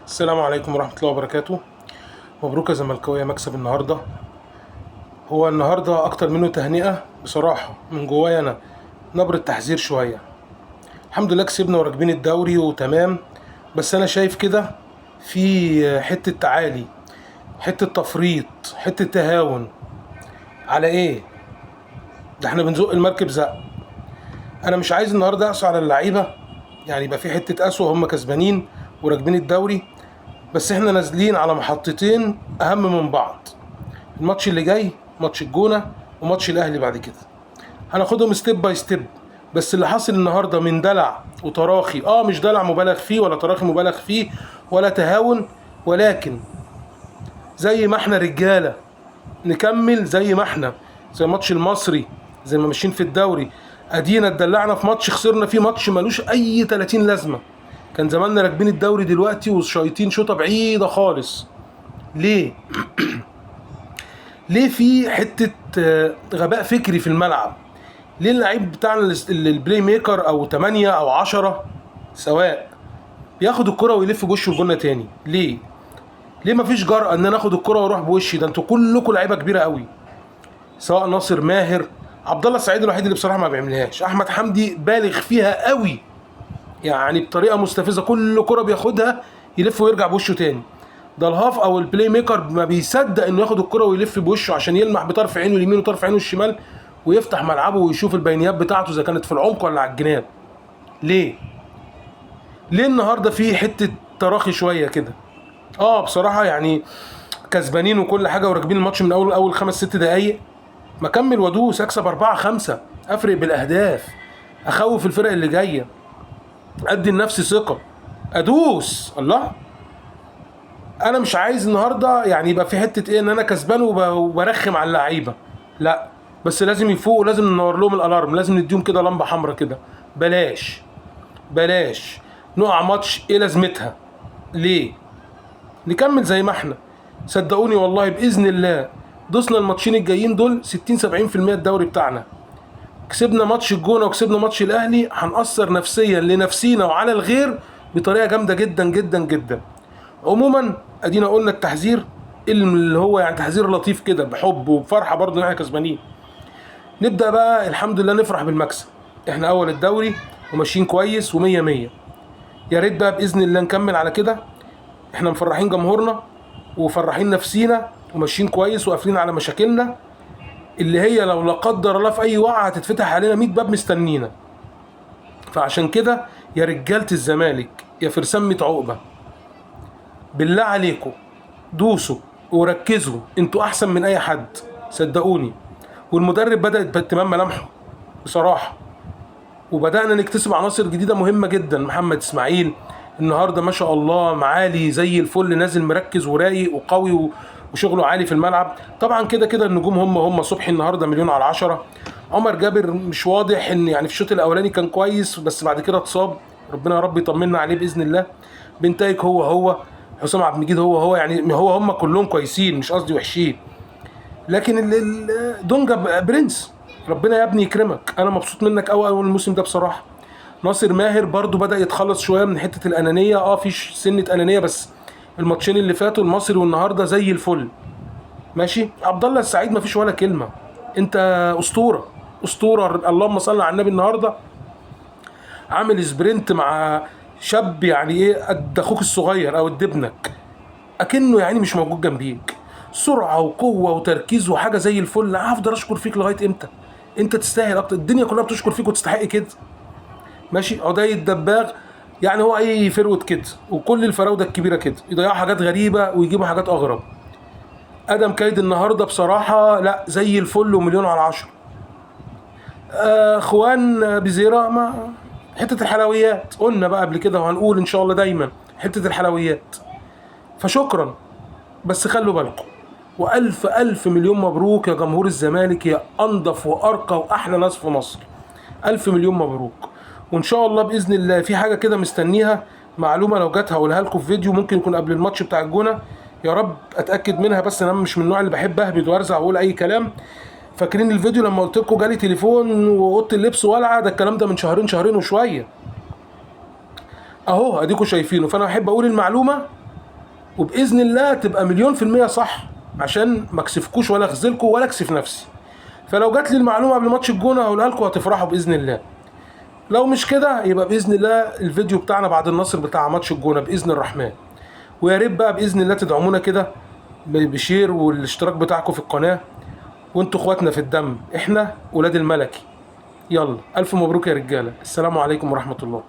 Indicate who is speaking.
Speaker 1: السلام عليكم ورحمة الله وبركاته. مبروك يا زملكاوية، مكسب النهاردة. هو النهاردة أكتر منه تهنئة بصراحة من جوايا أنا، نبرة تحذير شوية. الحمد لله كسبنا وراكبين الدوري وتمام، بس أنا شايف كده في حتة تعالي، حتة تفريط، حتة تهاون. على إيه؟ ده احنا بنزق المركب زق. أنا مش عايز النهاردة أقسو على اللعيبة، يعني يبقى في حتة قسوة هم كسبانين وراكبين الدوري، بس احنا نازلين على محطتين اهم من بعض. الماتش اللي جاي ماتش الجونة وماتش الاهلي بعد كده، هناخدهم ستيب باي ستيب. بس اللي حاصل النهارده من دلع وتراخي، مش دلع مبالغ فيه ولا تراخي مبالغ فيه ولا تهاون، ولكن زي ما احنا رجاله نكمل زي ما احنا، زي ماتش المصري، زي ما ماشيين في الدوري. ادينا اتدلعنا في ماتش خسرنا فيه، ماتش ملوش اي 30 لازمه. كان زماننا راكبين الدوري دلوقتي وشايطين شوطه بعيده خالص. ليه؟ ليه في حته غباء فكري في الملعب؟ ليه اللعيب بتاعنا البلاي ميكر او 8 او 10 سواء ياخد الكرة ويلف بوشه الجنة تاني؟ ليه؟ ليه مفيش جرأة ان انا اخد الكرة واروح بوشي؟ ده انتوا كلكم لعيبه كبيره قوي، سواء ناصر ماهر، عبد الله السعيد الوحيد اللي بصراحه ما بيعملهاش، احمد حمدي بالغ فيها قوي، يعني بطريقه مستفزه، كل كرة بياخدها يلف ويرجع بوشه تاني. ده الهاف او البلاي ميكر ما بيصدق انه ياخد الكرة ويلف بوشه عشان يلمح بطرف عينه اليمين وطرف عينه الشمال ويفتح ملعبه ويشوف البينيات بتاعته اذا كانت في العمق ولا على الجناب. ليه؟ ليه النهارده في حته تراخي شويه كده؟ بصراحه يعني كسبانين وكل حاجه وراكبين الماتش من اول 5 6 دقايق، ما اكمل وادوس، اكسب 4 5، افرق بالاهداف، اخوف الفرق اللي جايه، ادي لنفسي ثقه، ادوس. الله، انا مش عايز النهارده يعني يبقى في حته ايه ان انا كسبان وبرخم على اللعيبه، لا، بس لازم يفوقوا، لازم ننور لهم الالارم، لازم نديهم كده لمبه حمراء كده. بلاش بلاش نقع ماتش ايه لازمتها. ليه؟ نكمل زي ما احنا. صدقوني والله باذن الله دوسنا الماتشين الجايين دول 60 70% الدوري بتاعنا. كسبنا ماتش الجونه وكسبنا ماتش الاهلي، هنأثر نفسيا لنفسينا وعلى الغير بطريقه جامده جدا جدا جدا. عموما ادينا قلنا التحذير اللي هو يعني تحذير لطيف كده بحب وبفرحه برضه ان احنا كسبانين. نبدا بقى الحمد لله نفرح بالمكسب، احنا اول الدوري وماشيين كويس ومية مية. يا ريت بقى باذن الله نكمل على كده، احنا مفرحين جمهورنا ومفرحين نفسينا وماشيين كويس وقافلين على مشاكلنا اللي هي لو لا قدر الله في اي وقعه هتتفتح علينا 100 باب مستنينا. فعشان كده يا رجاله الزمالك يا فرسان 100 عقبه، بالله عليكم دوسوا وركزوا، انتوا احسن من اي حد صدقوني. والمدرب بدأت تبان ملامحه بصراحه، وبدأنا نكتسب عناصر جديده مهمه جدا. محمد اسماعيل النهارده ما شاء الله معالي زي الفل، نازل مركز ورايق وقوي وشغله عالي في الملعب. طبعا كده كده النجوم هم صبحي النهارده مليون على 10. عمر جابر مش واضح ان يعني في الشوط الاولاني كان كويس بس بعد كده اتصاب، ربنا يا رب يطمنا عليه باذن الله. بنتايج هو حسام عبد المجيد هو يعني هم كلهم كويسين، مش قصدي وحشين، لكن دونجا برنس، ربنا يا ابني يكرمك، انا مبسوط منك قوي اول الموسم ده بصراحه. ناصر ماهر برضو بدأ يتخلص شويه من حته الانانيه، في سنه انانيه، بس الماتشين اللي فاتوا المصري والنهارده زي الفل ماشي. عبد الله السعيد مفيش ولا كلمه، انت اسطوره اسطوره، اللهم صل على النبي. النهارده عامل سبرنت مع شاب يعني ايه قد اخوك الصغير او قد ابنك، اكنه يعني مش موجود جنبيك، سرعه وقوه وتركيز وحاجه زي الفل. هفضل اشكر فيك لغايه امتى؟ انت تستاهل اكتر، الدنيا كلها بتشكر فيك وتستحق كده ماشي. عدي الدباغ يعني هو اي فروت كده، وكل الفراوده الكبيره كده يضيعوا حاجات غريبه ويجيبوا حاجات اغرب. ادم كايد النهارده بصراحه لا زي الفل ومليون على 10. اخوان بزيرة ما حته الحلويات قلنا بقى قبل كده وهنقول ان شاء الله دايما حته الحلويات، فشكرا. بس خلوا بالكم، والف الف مليون مبروك يا جمهور الزمالك، يا انضف وارقى واحلى ناس في مصر، الف مليون مبروك. وان شاء الله باذن الله في حاجه كده مستنيها، معلومه لو جت هقولها لكم في فيديو، ممكن يكون قبل الماتش بتاع الجونه، يا رب اتاكد منها، بس انا مش من النوع اللي بحب اهبد وارزع واقول اي كلام. فاكرين الفيديو لما قلت لكم جالي تليفون واوضه اللبس ولعه؟ ده الكلام ده من شهرين وشويه، اهو اديكم شايفينه. فانا احب اقول المعلومه وباذن الله تبقى 100% صح، عشان ما اكسفكوش ولا اخذلكم ولا اكسف نفسي. فلو جات لي المعلومه قبل ماتش الجونه هقولها لكم، هتفرحوا باذن الله. لو مش كده يبقى باذن الله الفيديو بتاعنا بعد النصر بتاع ماتش الجونه باذن الرحمن. ويا ريت بقى باذن الله تدعمونا كده بشير والاشتراك بتاعكم في القناه، وانتوا اخواتنا في الدم، احنا ولاد الملكي. يلا الف مبروك يا رجاله، السلام عليكم ورحمه الله.